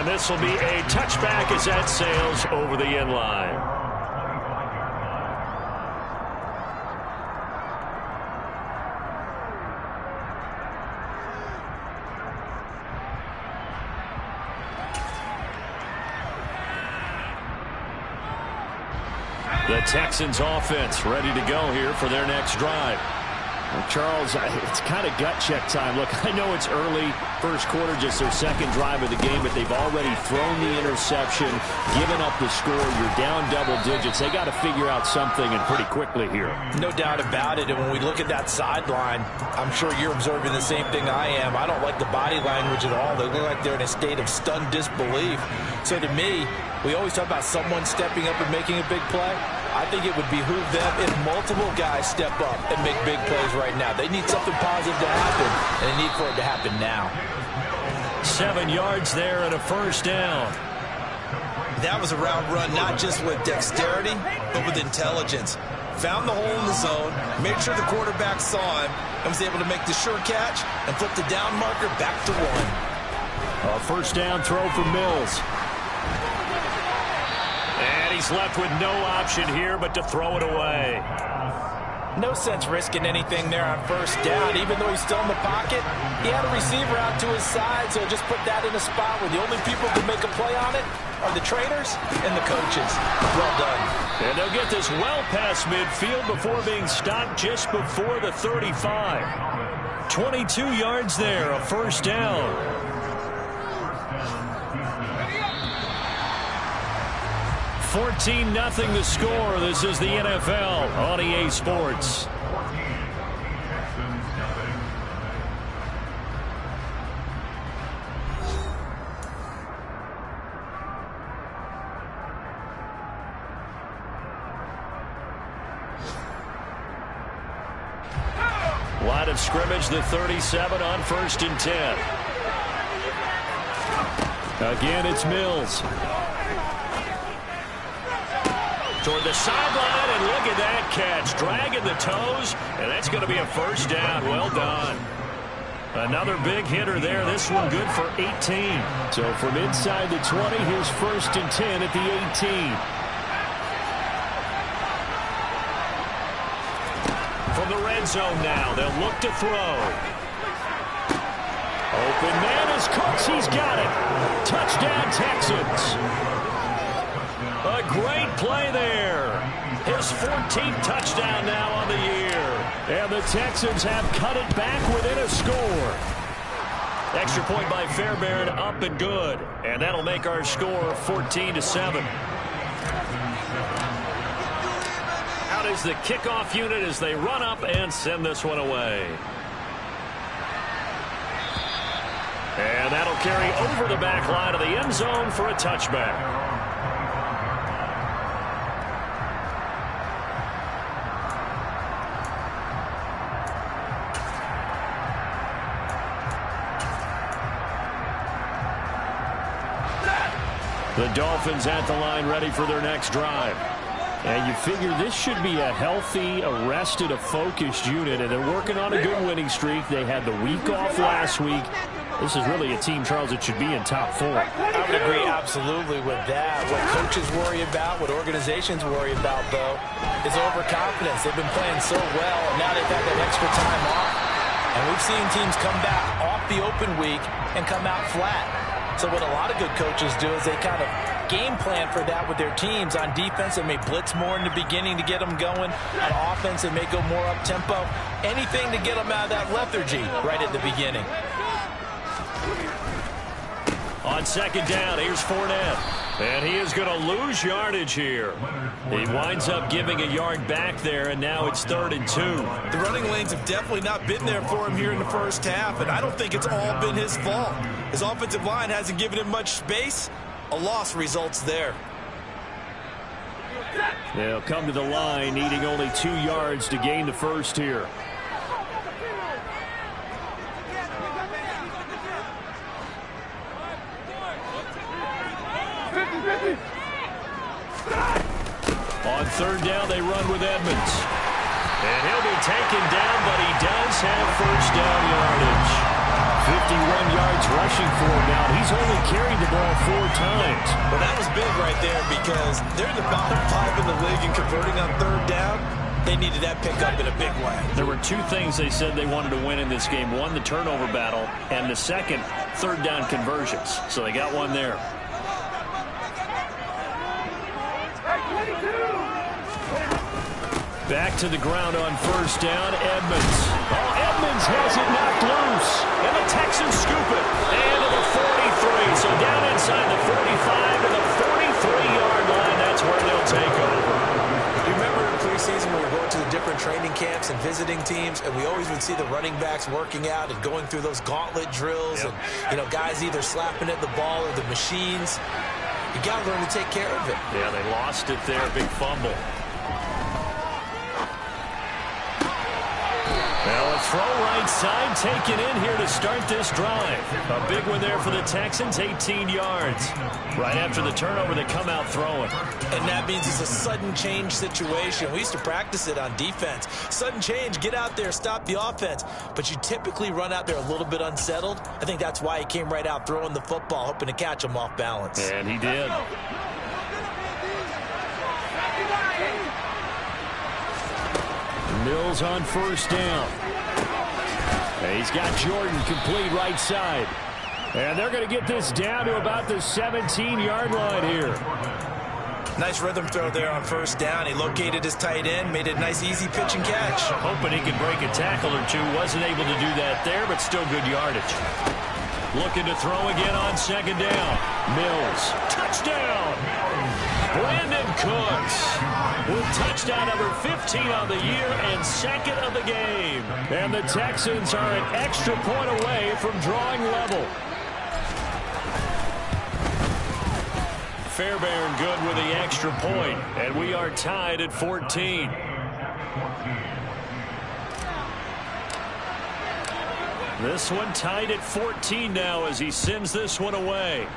And this will be a touchback as that sails over the end line. The Texans offense ready to go here for their next drive. Well, Charles, it's kind of gut check time. Look, I know it's early, first quarter, just their second drive of the game, but they've already thrown the interception, given up the score. You're down double digits. They got to figure out something, and pretty quickly here. No doubt about it. And when we look at that sideline, I'm sure you're observing the same thing I am. I don't like the body language at all. They look like they're in a state of stunned disbelief. So to me, we always talk about someone stepping up and making a big play. I think it would behoove them if multiple guys step up and make big plays right now. They need something positive to happen, and they need for it to happen now. 7 yards there and a first down. That was a route run, not just with dexterity, but with intelligence. Found the hole in the zone, made sure the quarterback saw him, and was able to make the sure catch and flip the down marker back to 1. A first down throw for Mills. And he's left with no option here but to throw it away. No sense risking anything there on first down. Even though he's still in the pocket, he had a receiver out to his side, so just put that in a spot where the only people who can make a play on it are the trainers and the coaches. Well done. And they'll get this well past midfield before being stopped just before the 35. 22 yards there, a first down. 14-0 the score. This is the NFL on EA Sports. Line of scrimmage, the 37 on 1st and 10. Again, it's Mills. Toward the sideline, and look at that catch. Dragging the toes, and that's going to be a first down. Well done. Another big hitter there. This one good for 18. So from inside the 20, here's 1st and 10 at the 18. From the red zone now, they'll look to throw. Open man is Cooks. He's got it. Touchdown, Texans. A great play there. His 14th touchdown now on the year. And the Texans have cut it back within a score. Extra point by Fairbairn, up and good. And that'll make our score 14-7. Out is the kickoff unit as they run up and send this one away. And that'll carry over the back line of the end zone for a touchback. The Dolphins at the line ready for their next drive. And you figure this should be a healthy, a rested, a focused unit, and they're working on a good winning streak. They had the week off last week. This is really a team, Charles, that should be in top 4. I would agree absolutely with that. What coaches worry about, what organizations worry about, though, is overconfidence. They've been playing so well, and now they've had that extra time off. And we've seen teams come back off the open week and come out flat. So what a lot of good coaches do is they kind of game plan for that with their teams. On defense, they may blitz more in the beginning to get them going. On offense, they may go more up-tempo. Anything to get them out of that lethargy right at the beginning. On 2nd down, here's Fournette. And he is going to lose yardage here. He winds up giving a yard back there, and now it's 3rd and 2. The running lanes have definitely not been there for him here in the first half, and I don't think it's all been his fault. His offensive line hasn't given him much space. A loss results there. They'll come to the line, needing only 2 yards to gain the first here. On 3rd down, they run with Edmonds. And he'll be taken down, but he does have first down yardage. 51 yards rushing for him now down. He's only carried the ball 4 times. Well, that was big right there because they're in the bottom 5 in the league in converting on 3rd down. They needed that pickup in a big way. There were 2 things they said they wanted to win in this game. One, the turnover battle, and the second, 3rd down conversions. So they got one there. Back to the ground on 1st down, Edmonds. Oh, Edmonds has it knocked loose. And the Texans scoop it. And to the 43. So down inside the 45 to the 43-yard line. That's where they'll take over. You remember in preseason when we were going to the different training camps and visiting teams, and we always would see the running backs working out and going through those gauntlet drills, and guys either slapping at the ball or the machines. You got to learn to take care of it. Yeah, they lost it there. Big fumble. Well, a throw right side taken in here to start this drive. A big one there for the Texans, 18 yards. Right after the turnover, they come out throwing. And that means it's a sudden change situation. We used to practice it on defense. Sudden change, get out there, stop the offense. But you typically run out there a little bit unsettled. I think that's why he came right out throwing the football, hoping to catch him off balance. And he did. Mills on 1st down. And he's got Jordan complete right side. And they're going to get this down to about the 17-yard line here. Nice rhythm throw there on 1st down. He located his tight end, made it a nice easy pitch and catch. Hoping he could break a tackle or 2. Wasn't able to do that there, but still good yardage. Looking to throw again on 2nd down. Mills. Touchdown! Brandon Cooks with touchdown number 15 on the year and 2nd of the game. And the Texans are an extra point away from drawing level. Fairbairn good with the extra point, and we are tied at 14. This one tied at 14 now as he sends this one away.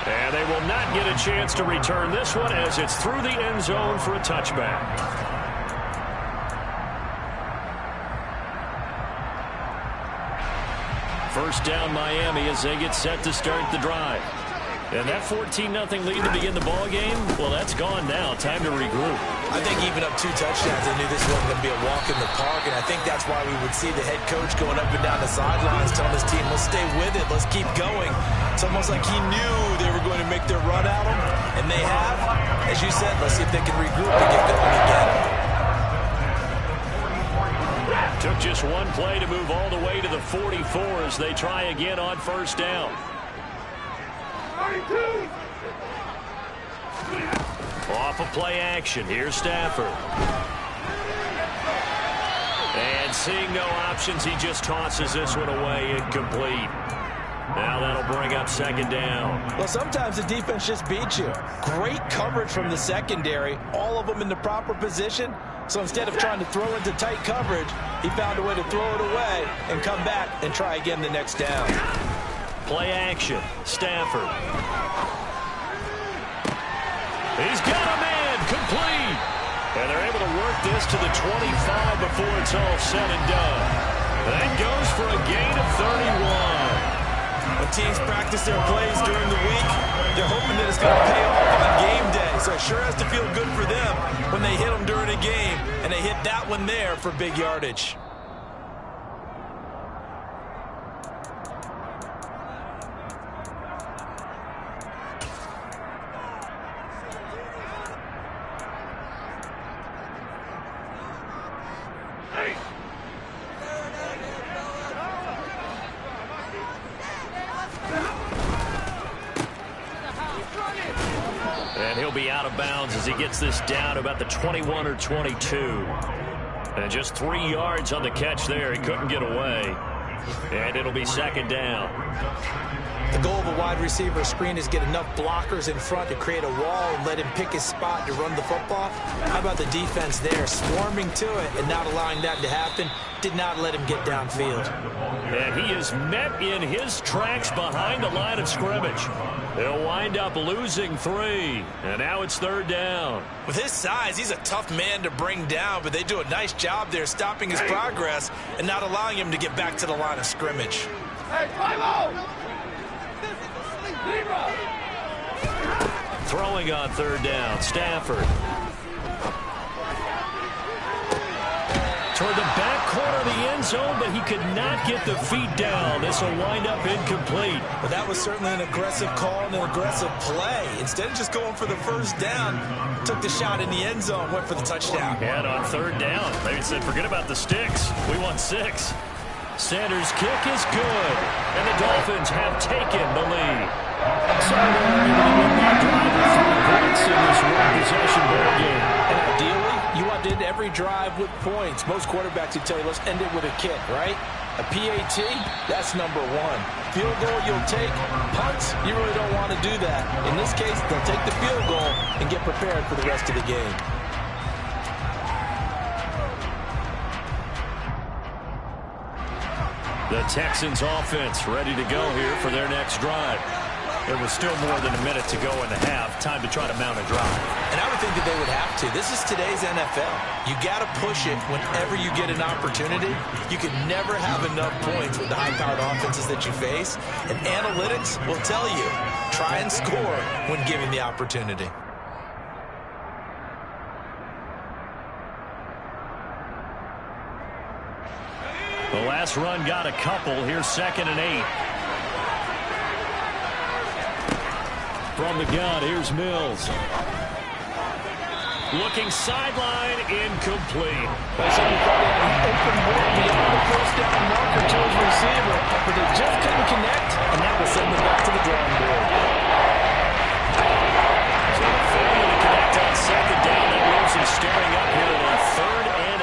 And they will not get a chance to return this one as it's through the end zone for a touchback. First down Miami as they get set to start the drive. And that 14-0 lead to begin the ball game, well, that's gone now. Time to regroup. I think even up 2 touchdowns, they knew this wasn't going to be a walk in the park, and I think that's why we would see the head coach going up and down the sidelines telling his team, let's stay with it, let's keep going. It's almost like he knew they were going to make their run at him, and they have. As you said, let's see if they can regroup and get going again. Took just one play to move all the way to the 44 as they try again on 1st down. Off of play action. Here's Stafford. And seeing no options, he just tosses this one away incomplete. Now that'll bring up 2nd down. Well, sometimes the defense just beats you. Great coverage from the secondary. All of them in the proper position. So instead of trying to throw into tight coverage, he found a way to throw it away and come back and try again the next down. Play action. Stafford. He's got a man complete. And they're able to work this to the 25 before it's all said and done. That goes for a gain of 31. When teams practice their plays during the week, they're hoping that it's going to pay off on game day. So it sure has to feel good for them when they hit them during a game. And they hit that one there for big yardage. And he'll be out of bounds as he gets this down about the 21 or 22. And just 3 yards on the catch there. He couldn't get away. And it'll be 2nd down. The goal of a wide receiver screen is get enough blockers in front to create a wall and let him pick his spot to run the football. How about the defense there, swarming to it and not allowing that to happen? did not let him get downfield. And he is met in his tracks behind the line of scrimmage. They'll wind up losing 3. And now it's 3rd down. With his size, he's a tough man to bring down, but they do a nice job there stopping his progress and not allowing him to get back to the line of scrimmage. Throwing on 3rd down, Stafford. Toward the back corner of the end zone, but he could not get the feet down. This will wind up incomplete. Well, that was certainly an aggressive call and an aggressive play. Instead of just going for the first down, took the shot in the end zone, went for the touchdown. And on 3rd down, they said, forget about the sticks. We want 6. Sanders' kick is good, and the Dolphins have taken the lead. So they're able to win that drive with 3 points in this one-possession ball game. And ideally, you want to end every drive with points. Most quarterbacks would tell you, let's end it with a kick, right? A PAT, that's number 1. Field goal you'll take. Punts, you really don't want to do that. In this case, they'll take the field goal and get prepared for the rest of the game. The Texans offense ready to go here for their next drive. There was still more than a minute to go in the half. Time to try to mount a drive. And I would think that they would have to. This is today's NFL. You got to push it whenever you get an opportunity. You can never have enough points with the high-powered offenses that you face. And analytics will tell you, try and score when given the opportunity. The last run got a couple. Here's 2nd and 8. From the gun, here's Mills. Looking sideline, incomplete. Somebody thought they had an open board beyond the first down marker to his receiver, but they just couldn't connect, and that will send them back to the drawing board. So the failure to connect on 2nd down, that leaves him staring up here at a 3rd and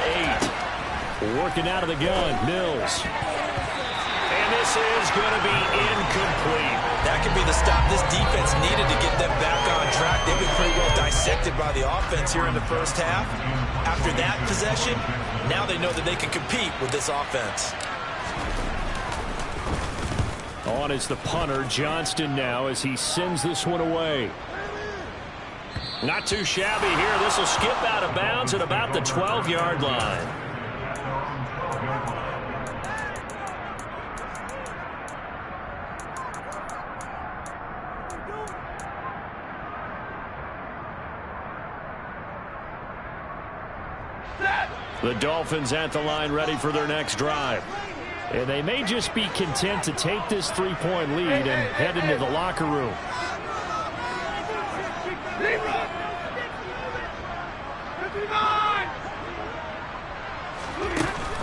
8. Working out of the gun, Mills. And this is going to be incomplete. That could be the stop this defense needed to get them back on track. They've been pretty well dissected by the offense here in the first half. After that possession, now they know that they can compete with this offense. On is the punter, Johnston now, as he sends this one away. Not too shabby here. This will skip out of bounds at about the 12-yard line. The Dolphins at the line ready for their next drive. And they may just be content to take this 3-point lead and head into the locker room.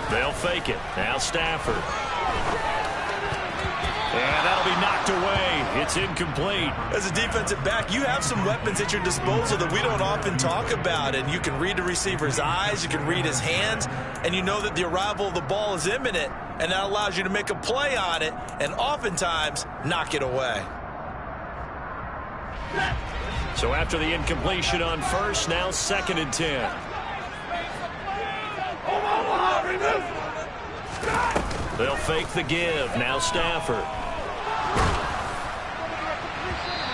They'll fake it. Now Stafford. And that'll be knocked away. It's incomplete. As a defensive back, you have some weapons at your disposal that we don't often talk about. And you can read the receiver's eyes, you can read his hands, and you know that the arrival of the ball is imminent. And that allows you to make a play on it and oftentimes knock it away. So after the incompletion on first, now 2nd and 10. They'll fake the give. Now Stafford.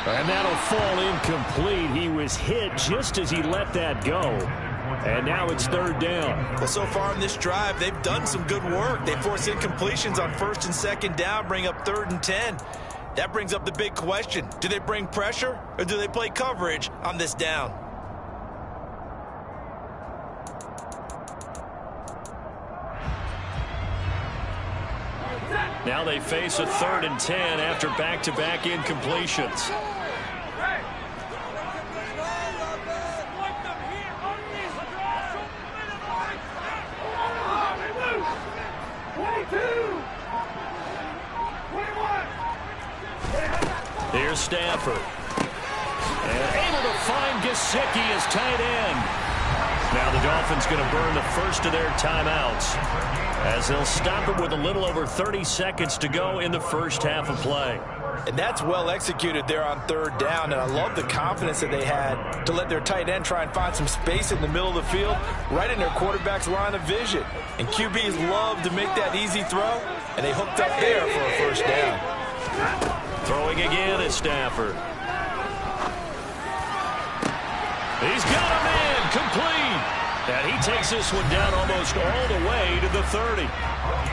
And that'll fall incomplete. He was hit just as he let that go. And now it's 3rd down. Well, so far in this drive, they've done some good work. They force incompletions on 1st and 2nd down, bring up 3rd and 10. That brings up the big question. Do they bring pressure or do they play coverage on this down? Now they face a 3rd and 10 after back-to-back incompletions. Here's Stafford. And able to find Gesicki as tight end. Now the Dolphins going to burn the first of their timeouts as they'll stop it with a little over 30 seconds to go in the first half of play. And that's well executed there on third down. And I love the confidence that they had to let their tight end try and find some space in the middle of the field, right in their quarterback's line of vision. And QBs love to make that easy throw, and they hooked up there for a first down. Throwing again is Stafford. He's got him in, complete. And he takes this one down almost all the way to the 30.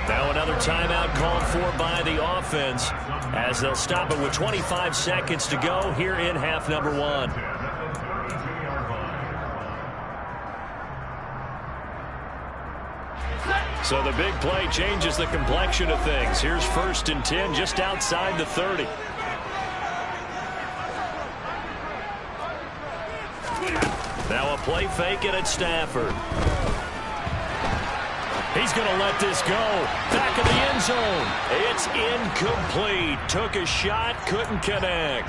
Now another timeout called for by the offense as they'll stop it with 25 seconds to go here in half number 1. So the big play changes the complexion of things. Here's 1st and 10 just outside the 30. Now a play fake and it's Stafford. He's going to let this go. Back of the end zone. It's incomplete. Took a shot, couldn't connect.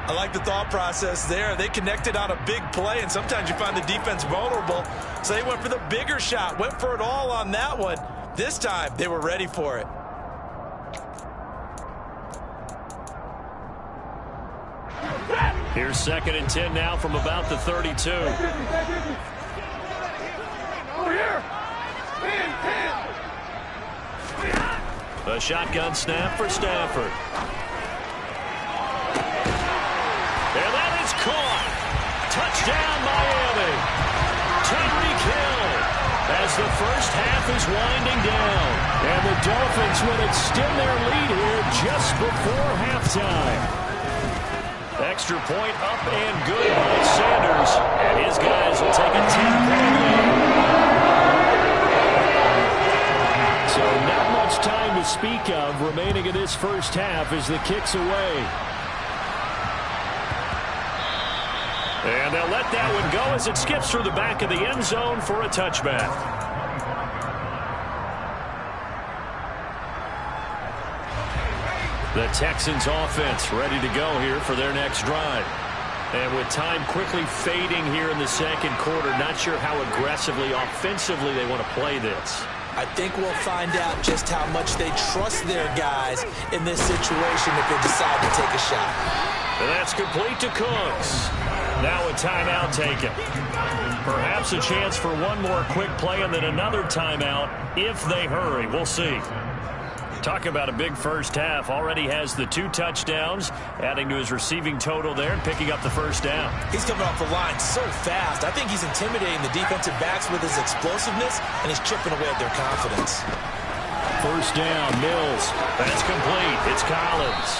I like the thought process there. They connected on a big play, and sometimes you find the defense vulnerable. So they went for the bigger shot, went for it all on that one. This time, they were ready for it. Here's 2nd and 10 now from about the 32. A shotgun snap for Stafford. And that is caught. Touchdown, Miami. Tyreek Hill as the first half is winding down. And the Dolphins will extend their lead here just before halftime. Extra point up and good by Sanders. And his guys will take a 10-point lead. So not much time to speak of remaining in this first half as the kick's away. And they'll let that one go as it skips through the back of the end zone for a touchback. The Texans offense ready to go here for their next drive. And with time quickly fading here in the second quarter, not sure how aggressively, offensively they want to play this. I think we'll find out just how much they trust their guys in this situation if they decide to take a shot. And that's complete to Cooks. Now a timeout taken. Perhaps a chance for one more quick play and then another timeout if they hurry. We'll see. Talking about a big first half. Already has the 2 touchdowns, adding to his receiving total there and picking up the first down. He's coming off the line so fast. I think he's intimidating the defensive backs with his explosiveness, and he's chipping away at their confidence. First down, Mills. That's complete. It's Collins.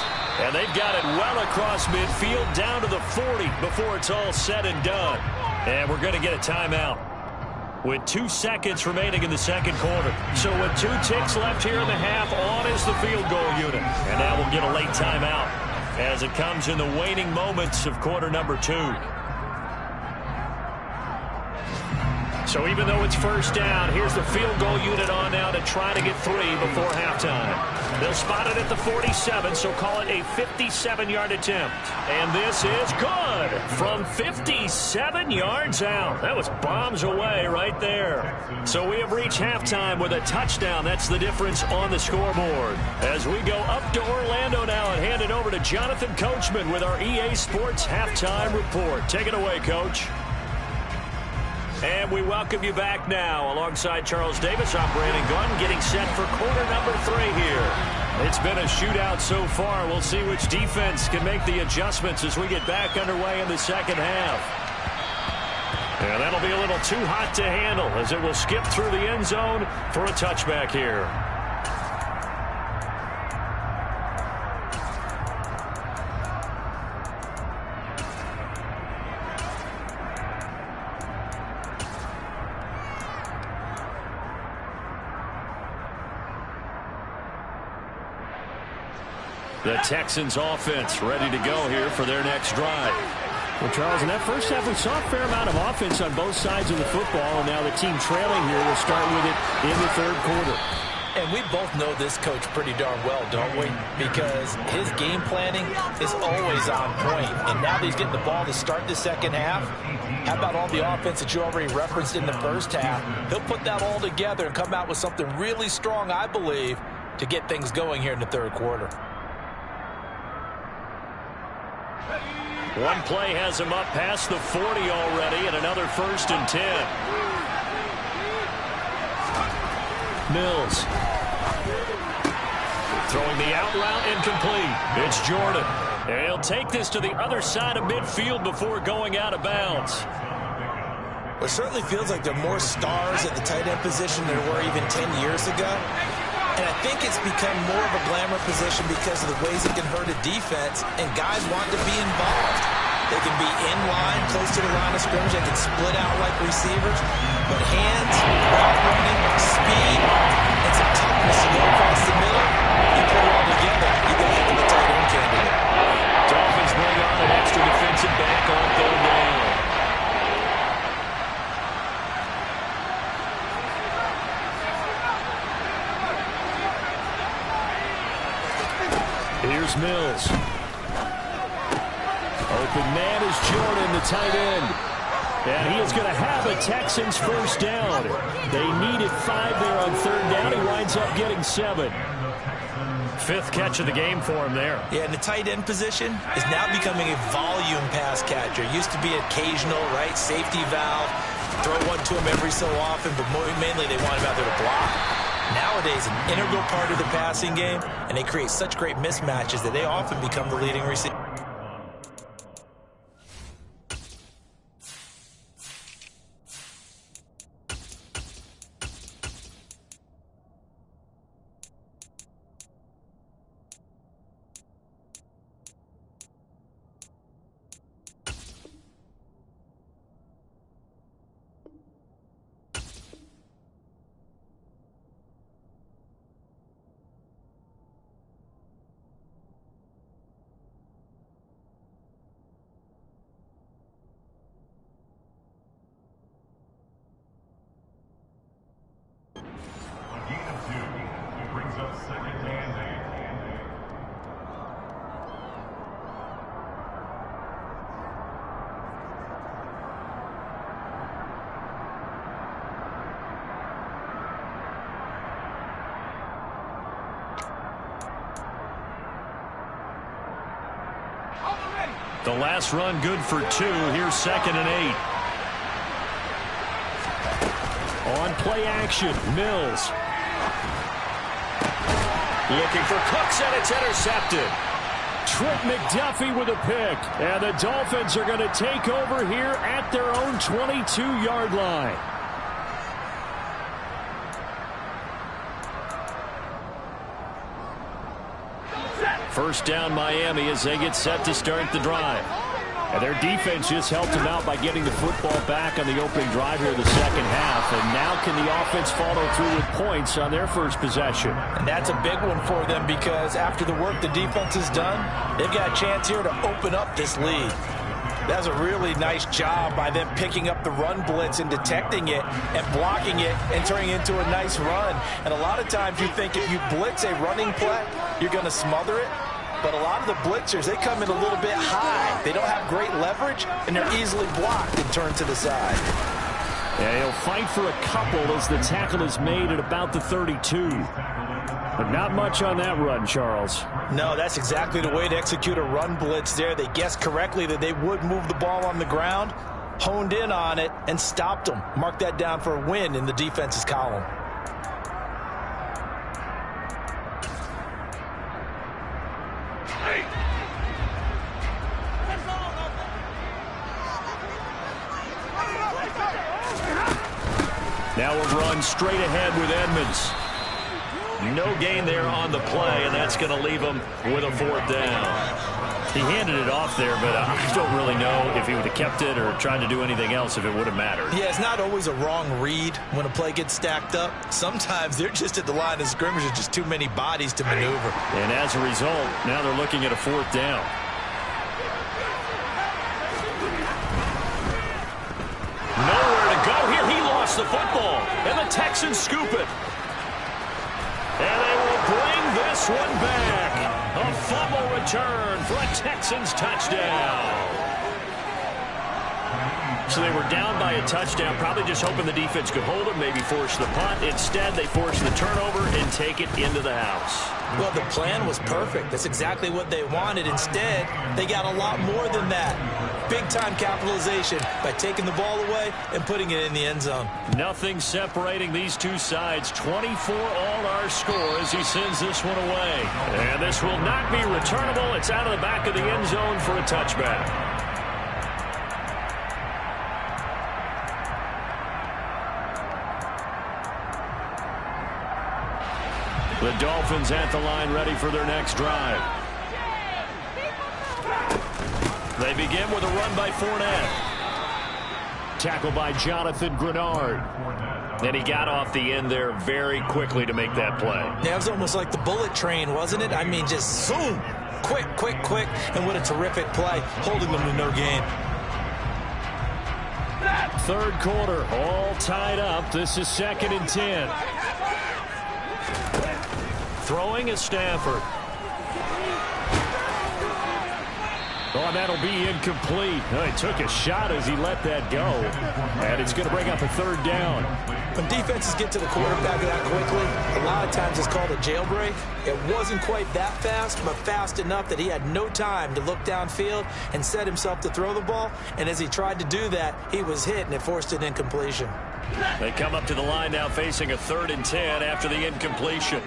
And they've got it well across midfield down to the 40 before it's all said and done. And we're going to get a timeout with 2 seconds remaining in the second quarter. So with 2 ticks left here in the half, on is the field goal unit. And now we'll get a late timeout as it comes in the waning moments of quarter number 2. So even though it's first down, here's the field goal unit on now to try to get 3 before halftime. They'll spot it at the 47, so call it a 57-yard attempt. And this is good from 57 yards out. That was bombs away right there. So we have reached halftime with a touchdown. That's the difference on the scoreboard. As we go up to Orlando now and hand it over to Jonathan Coachman with our EA Sports Halftime Report. Take it away, Coach. And we welcome you back now. Alongside Charles Davis, I'm Brandon Gunn, getting set for quarter number 3 here. It's been a shootout so far. We'll see which defense can make the adjustments as we get back underway in the second half. And that'll be a little too hot to handle as it will skip through the end zone for a touchback here. The Texans offense ready to go here for their next drive. Well, Charles, in that first half, we saw a fair amount of offense on both sides of the football, and now the team trailing here will start with it in the third quarter. And we both know this coach pretty darn well, don't we? Because his game planning is always on point. And now that he's getting the ball to start the second half, how about all the offense that you already referenced in the first half? He'll put that all together and come out with something really strong, I believe, to get things going here in the third quarter. One play has him up past the 40 already, and another 1st and 10. Mills. Throwing the out route incomplete. It's Jordan. And he'll take this to the other side of midfield before going out of bounds. It certainly feels like there are more stars at the tight end position than there were even 10 years ago. And I think it's become more of a glamour position because of the ways it can hurt a defense, and guys want to be involved. They can be in line, close to the line of scrimmage. They can split out like receivers. But hands, route running, speed, and some toughness to go across the middle, you put it all together, you got to be the tight end candidate. Dolphins bring on an extra defensive back on 3rd down. Here's Mills. Open man is Jordan, the tight end. And he is going to have a Texans 1st down. They needed 5 there on 3rd down. He winds up getting 7. 5th catch of the game for him there. Yeah, and the tight end position is now becoming a volume pass catcher. It used to be occasional, right? Safety valve. Throw one to him every so often, but mainly they want him out there to block. Nowadays, an integral part of the passing game, and they create such great mismatches that they often become the leading receiver. The last run good for 2. Here's 2nd and 8. On play action, Mills. Looking for Cooks, and it's intercepted. Trent McDuffie with a pick. And the Dolphins are going to take over here at their own 22-yard line. First down Miami as they get set to start the drive. And their defense just helped them out by getting the football back on the opening drive here in the second half. And now can the offense follow through with points on their first possession? And that's a big one for them because after the work the defense has done, they've got a chance here to open up this lead. That was a really nice job by them picking up the run blitz and detecting it and blocking it and turning it into a nice run. And a lot of times you think if you blitz a running play, you're going to smother it. But a lot of the blitzers, they come in a little bit high. They don't have great leverage, and they're easily blocked and turned to the side. Yeah, he'll fight for a couple as the tackle is made at about the 32. But not much on that run, Charles. No, that's exactly the way to execute a run blitz there. They guessed correctly that they would move the ball on the ground, honed in on it, and stopped them. Mark that down for a win in the defense's column. Now a run straight ahead with Edmonds. No gain there on the play, and that's going to leave him with a 4th down. He handed it off there, but I don't really know if he would have kept it or tried to do anything else if it would have mattered. Yeah, it's not always a wrong read when a play gets stacked up. Sometimes they're just at the line of scrimmage. There's just too many bodies to maneuver. And as a result, now they're looking at a 4th down. Nowhere to go here. He lost the football, and the Texans scoop it. And they will bring this one back. A fumble return for a Texans touchdown. So they were down by a touchdown, probably just hoping the defense could hold it, maybe force the punt. Instead, they force the turnover and take it into the house. Well, the plan was perfect. That's exactly what they wanted. Instead, they got a lot more than that. Big-time capitalization by taking the ball away and putting it in the end zone. Nothing separating these two sides. 24 all our score as he sends this one away. And this will not be returnable. It's out of the back of the end zone for a touchback. The Dolphins at the line ready for their next drive. They begin with a run by Fournette. Tackled by Jonathan Grenard. And he got off the end there very quickly to make that play. Yeah, it was almost like the bullet train, wasn't it? I mean, just zoom. Quick, quick, quick. And what a terrific play, holding them to no gain. Third quarter, all tied up. This is 2nd and 10. Throwing is Stafford. Oh, and that'll be incomplete. Oh, he took a shot as he let that go. And it's going to bring up a 3rd down. When defenses get to the quarterback that quickly, a lot of times it's called a jailbreak. It wasn't quite that fast, but fast enough that he had no time to look downfield and set himself to throw the ball. And as he tried to do that, he was hit, and it forced an incompletion. They come up to the line now facing a 3rd and 10 after the incompletion.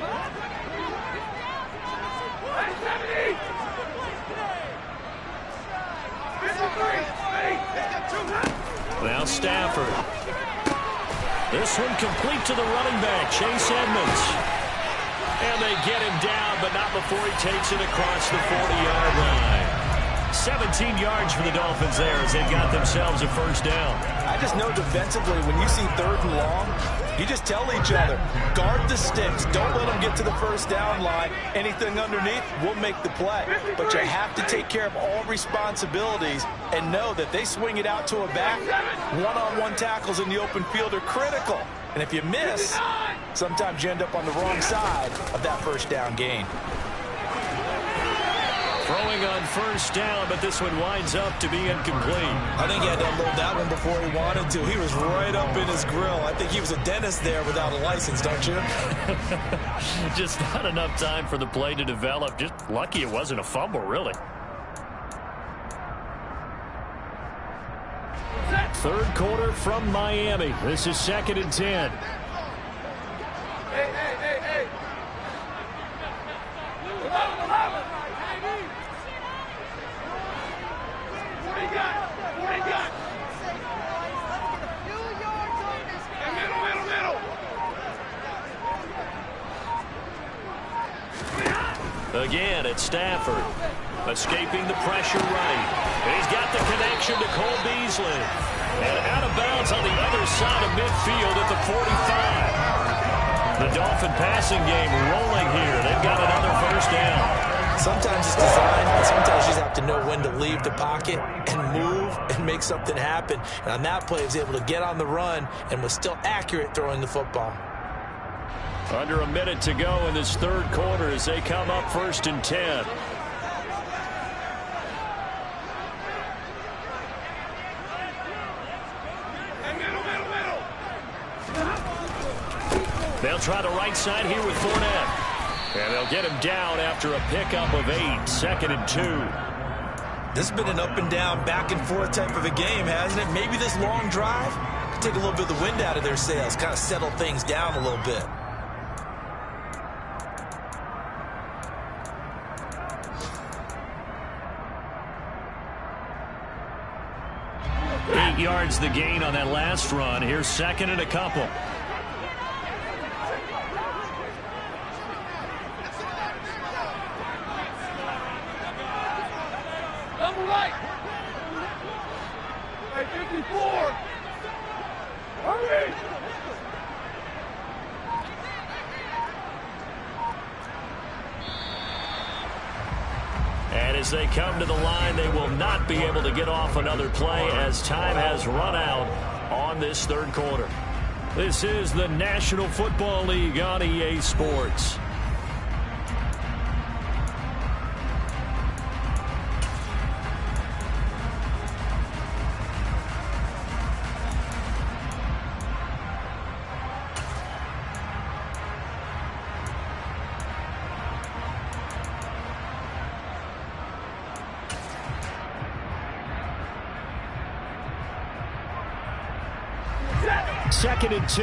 Now Stafford. This one complete to the running back, Chase Edmonds. And they get him down, but not before he takes it across the 40-yard line. 17 yards for the Dolphins there as they've got themselves a 1st down. I just know defensively, when you see 3rd and long, you just tell each other, guard the sticks. Don't let them get to the 1st down line. Anything underneath will make the play. But you have to take care of all responsibilities and know that they swing it out to a back. One-on-one tackles in the open field are critical. And if you miss, sometimes you end up on the wrong side of that 1st down gain. Throwing on 1st down, but this one winds up to be incomplete. I think he had to unload that one before he wanted to. He was right up in his grill. I think he was a dentist there without a license, don't you? Just not enough time for the play to develop. Just lucky it wasn't a fumble, really. 3rd quarter from Miami. This is 2nd and 10. Hey. Again, it's Stafford. Escaping the pressure right. And he's got the connection to Cole Beasley. And out of bounds on the other side of midfield at the 45. The Dolphin passing game rolling here. They've got another 1st down. Sometimes it's designed, and sometimes you just have to know when to leave the pocket and move and make something happen. And on that play, he was able to get on the run and was still accurate throwing the football. Under a minute to go in this 3rd quarter as they come up 1st and 10. They'll try the right side here with Fournette. And they'll get him down after a pickup of 8. 2nd and 2. This has been an up and down, back and forth type of a game, hasn't it? Maybe this long drive could take a little bit of the wind out of their sails, kind of settle things down a little bit. Yards the gain on that last run. Here's 2nd and a couple. Double right. Hey, 54. Hurry. And as they come to the line, they will not be able to get off another play as time has run out on this 3rd quarter. This is the National Football League on EA Sports. 2nd and 2.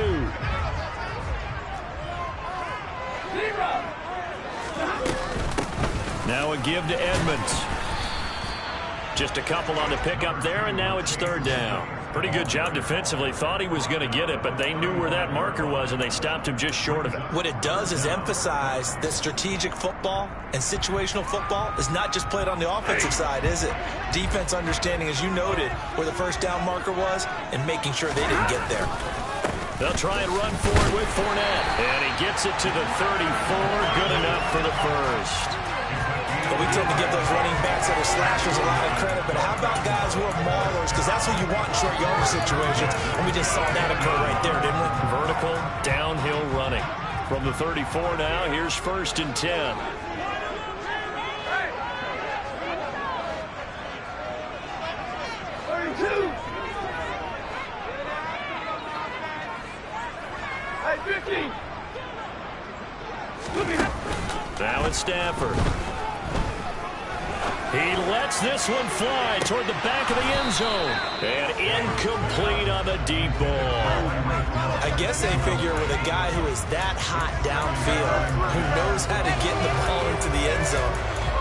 Now a give to Edmonds. Just a couple on the pickup there, and now it's 3rd down. Pretty good job defensively. Thought he was going to get it, but they knew where that marker was, and they stopped him just short of it. What it does is emphasize that strategic football and situational football is not just played on the offensive side, is it? Defense understanding, as you noted, where the 1st down marker was and making sure they didn't get there. They'll try and run forward with Fournette, and he gets it to the 34. Good enough for the 1st. But we tend to give those running backs that are slashers a lot of credit. But how about guys who are maulers? Because that's what you want in short yardage situations. And we just saw that occur right there, didn't we? Vertical, downhill running. From the 34 now, here's 1st and 10. Now it's Stafford. He lets this one fly toward the back of the end zone. And incomplete on the deep ball. I guess they figure with a guy who is that hot downfield, who knows how to get the ball into the end zone,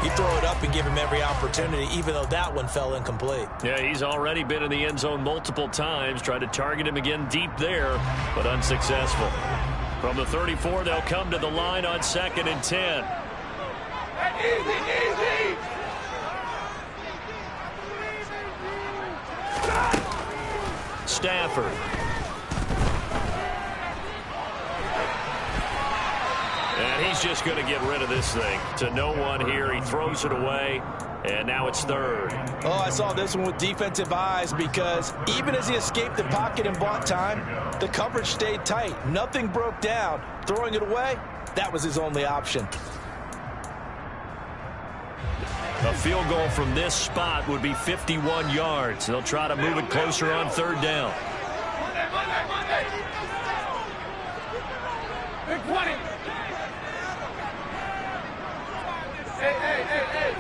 you throw it up and give him every opportunity, even though that one fell incomplete. Yeah, he's already been in the end zone multiple times. Tried to target him again deep there, but unsuccessful. From the 34, they'll come to the line on 2nd and 10. Easy. Stafford. And he's just going to get rid of this thing. To no one here. He throws it away. And now it's 3rd. Oh, I saw this one with defensive eyes because even as he escaped the pocket and bought time, the coverage stayed tight. Nothing broke down. Throwing it away, that was his only option. A field goal from this spot would be 51 yards. They'll try to move it closer on 3rd down. Monday. Big 20. Hey.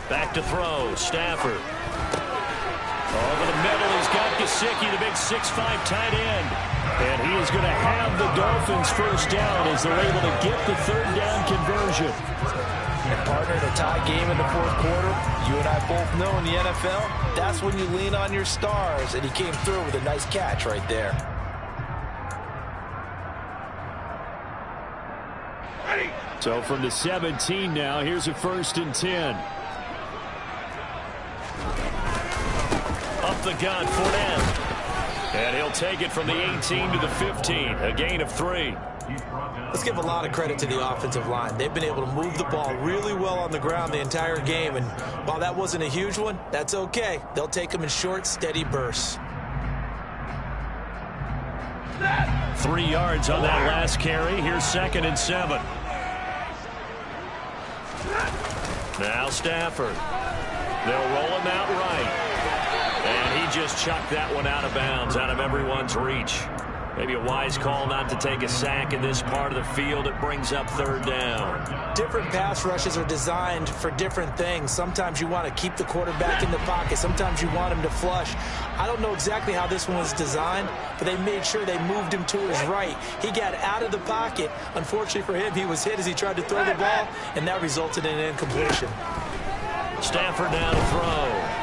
Back to throw. Stafford. Over the middle, he's got Gesicki, the big 6'5" tight end. And he is going to have the Dolphins 1st down as they're able to get the 3rd down conversion. And partner, in a tie game in the 4th quarter, you and I both know in the NFL, that's when you lean on your stars. And he came through with a nice catch right there. So from the 17 now, here's a 1st and 10. Up the gun, Fournette. And he'll take it from the 18 to the 15, a gain of 3. Let's give a lot of credit to the offensive line. They've been able to move the ball really well on the ground the entire game. And while that wasn't a huge one, that's okay. They'll take them in short, steady bursts. 3 yards on that last carry. Here's 2nd and 7. Now Stafford. They'll roll him out right. And he just chucked that one out of bounds, out of everyone's reach. Maybe a wise call not to take a sack in this part of the field. It brings up 3rd down. Different pass rushes are designed for different things. Sometimes you want to keep the quarterback in the pocket. Sometimes you want him to flush. I don't know exactly how this one was designed, but they made sure they moved him to his right. He got out of the pocket. Unfortunately for him, he was hit as he tried to throw the ball, and that resulted in an incompletion. Stafford now to throw.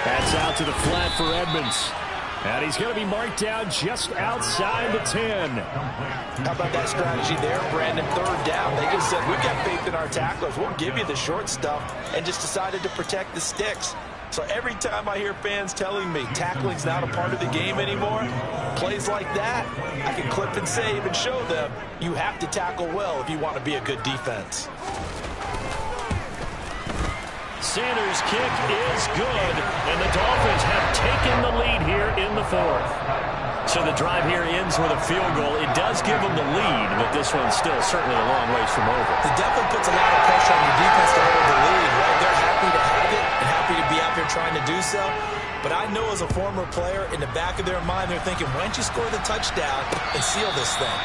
That's out to the flat for Edmonds. And he's going to be marked down just outside the 10. How about that strategy there, Brandon? 3rd down. They just said, we've got faith in our tacklers. We'll give you the short stuff, and just decided to protect the sticks. So every time I hear fans telling me tackling's not a part of the game anymore, plays like that, I can clip and save and show them you have to tackle well if you want to be a good defense. Sanders' kick is good, and the Dolphins have taken the lead here in the 4th. So the drive here ends with a field goal. It does give them the lead, but this one's still certainly a long ways from over. It definitely puts a lot of pressure on your defense to hold the lead, right? They're happy to have it and happy to be out there trying to do so. But I know as a former player, in the back of their mind, they're thinking, why don't you score the touchdown and seal this thing?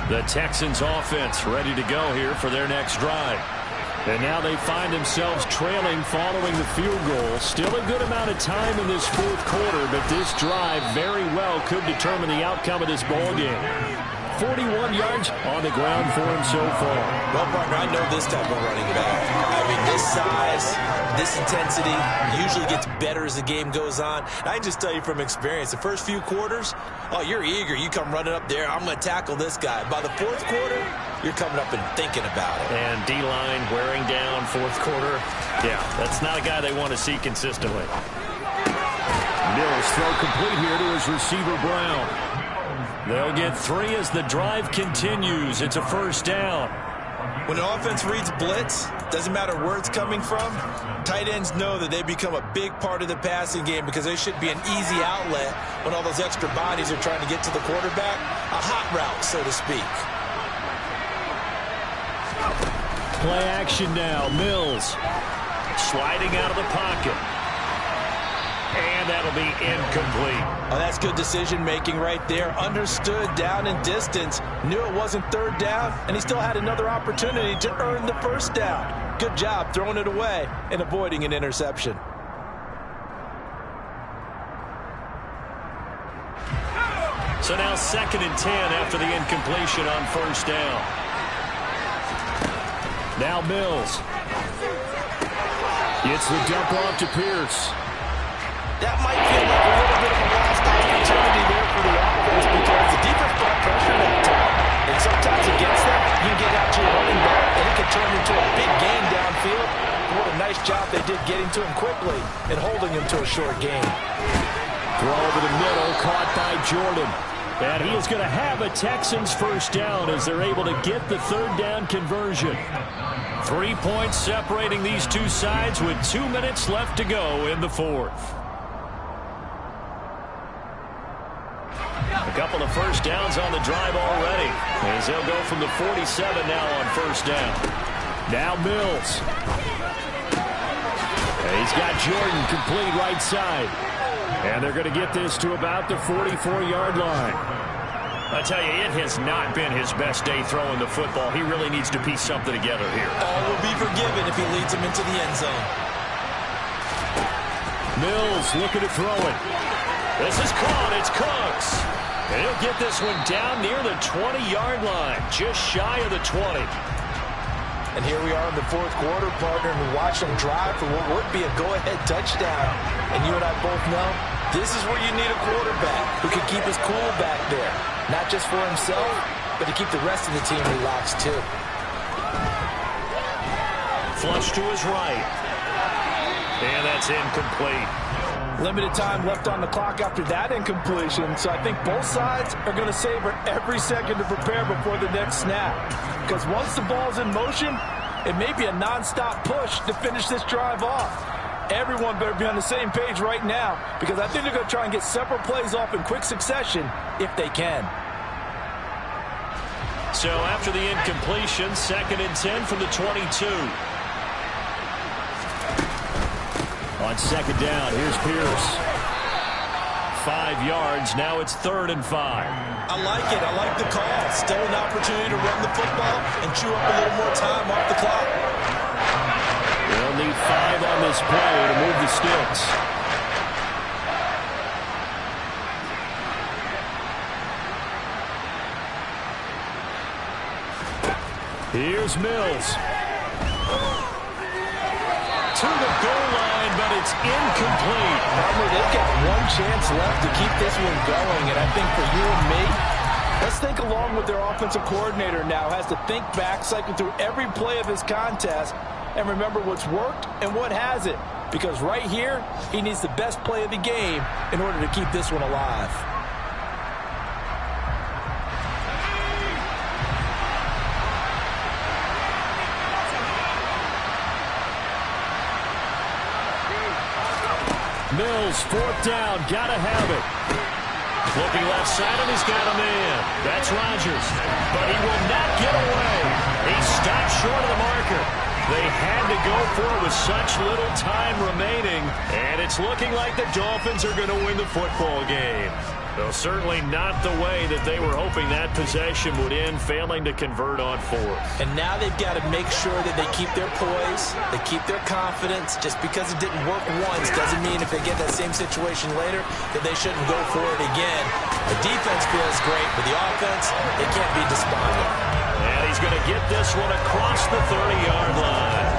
The Texans offense ready to go here for their next drive. And now they find themselves trailing following the field goal. Still a good amount of time in this fourth quarter, but this drive very well could determine the outcome of this ball game. 41 yards on the ground for him so far. Well, partner, I know this type of running back. I mean, this size, this intensity usually gets better as the game goes on. And I can just tell you from experience, the first few quarters, oh, you're eager. You come running up there, I'm going to tackle this guy. By the fourth quarter, you're coming up and thinking about it. And D-line wearing down fourth quarter. Yeah, that's not a guy they want to see consistently. Mills throw complete here to his receiver, Brown. They'll get 3 as the drive continues. It's a first down. When an offense reads blitz, doesn't matter where it's coming from, tight ends know that they become a big part of the passing game because they should be an easy outlet when all those extra bodies are trying to get to the quarterback. A hot route, so to speak. Play action now. Mills sliding out of the pocket. And that'll be incomplete. Oh, that's good decision-making right there. Understood down and distance. Knew it wasn't third down, and he still had another opportunity to earn the first down. Good job throwing it away and avoiding an interception. So now 2nd and 10 after the incompletion on first down. Now Mills. Gets the dump off to Pierce. That might feel like a little bit of a lost opportunity there for the offense because the defense brought pressure that time. And sometimes against that, you can get out to your running back, and it can turn into a big gain downfield. What a nice job they did getting to him quickly and holding him to a short gain. Throw over the middle, caught by Jordan. And he is going to have a Texans first down as they're able to get the third down conversion. 3 points separating these two sides with 2 minutes left to go in the fourth. A couple of first downs on the drive already, as they'll go from the 47 now on first down. Now Mills. And he's got Jordan complete right side. And they're going to get this to about the 44-yard line. I tell you, it has not been his best day throwing the football. He really needs to piece something together here. All will be forgiven if he leads him into the end zone. Mills looking to throw it. This is caught. It's Cooks. And he'll get this one down near the 20-yard line, just shy of the 20. And here we are in the fourth quarter, partner, and we watch them drive for what would be a go-ahead touchdown. And you and I both know this is where you need a quarterback who can keep his cool back there. Not just for himself, but to keep the rest of the team relaxed too. Flush to his right. And that's incomplete. Limited time left on the clock after that incompletion, so I think both sides are going to savor every second to prepare before the next snap. Because once the ball's in motion, it may be a non-stop push to finish this drive off. Everyone better be on the same page right now, because I think they're going to try and get several plays off in quick succession if they can. So after the incompletion, 2nd and 10 from the 22. On 2nd down, here's Pierce. 5 yards, now it's 3rd and 5. I like it. I like the call. Still an opportunity to run the football and chew up a little more time off the clock. They'll need 5 on this play to move the sticks. Here's Mills. To the goal line, but it's incomplete. They've got one chance left to keep this one going, and I think for you and me, let's think along with their offensive coordinator now. Has to think back, cycle through every play of his contest, and remember what's worked and what hasn't. Because right here, he needs the best play of the game in order to keep this one alive. Mills, 4th down, gotta have it. Looking left side, and he's got a man. That's Rodgers, but he will not get away. He stopped short of the marker. They had to go for it with such little time remaining, and it's looking like the Dolphins are going to win the football game. Well, certainly not the way that they were hoping that possession would end, failing to convert on fourth. And now they've got to make sure that they keep their poise, they keep their confidence. Just because it didn't work once doesn't mean if they get that same situation later that they shouldn't go for it again. The defense feels great, but the offense, they can't be despondent. And he's going to get this one across the 30-yard line.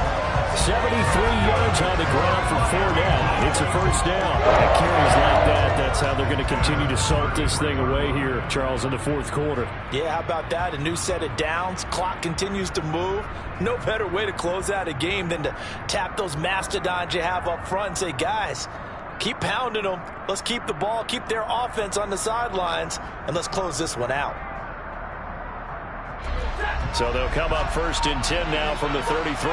73 yards on the ground for Fournette. It's a first down. And carries like that, that's how they're going to continue to salt this thing away here, Charles, in the fourth quarter. Yeah, how about that? A new set of downs. Clock continues to move. No better way to close out a game than to tap those mastodons you have up front and say, guys, keep pounding them. Let's keep the ball, keep their offense on the sidelines, and let's close this one out. So they'll come up first and 10 now from the 33.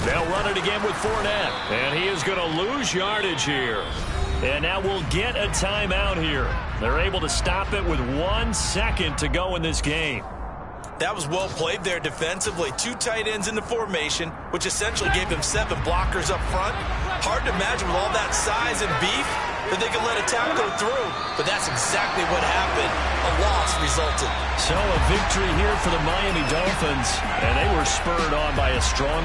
They'll run it again with Fournette. And he is going to lose yardage here. And now we'll get a timeout here. They're able to stop it with 1 second to go in this game. That was well played there defensively. 2 tight ends in the formation, which essentially gave them 7 blockers up front. Hard to imagine with all that size and beef that they could let a tackle go through. But that's exactly what happened. A loss resulted. So a victory here for the Miami Dolphins. And they were spurred on by a strong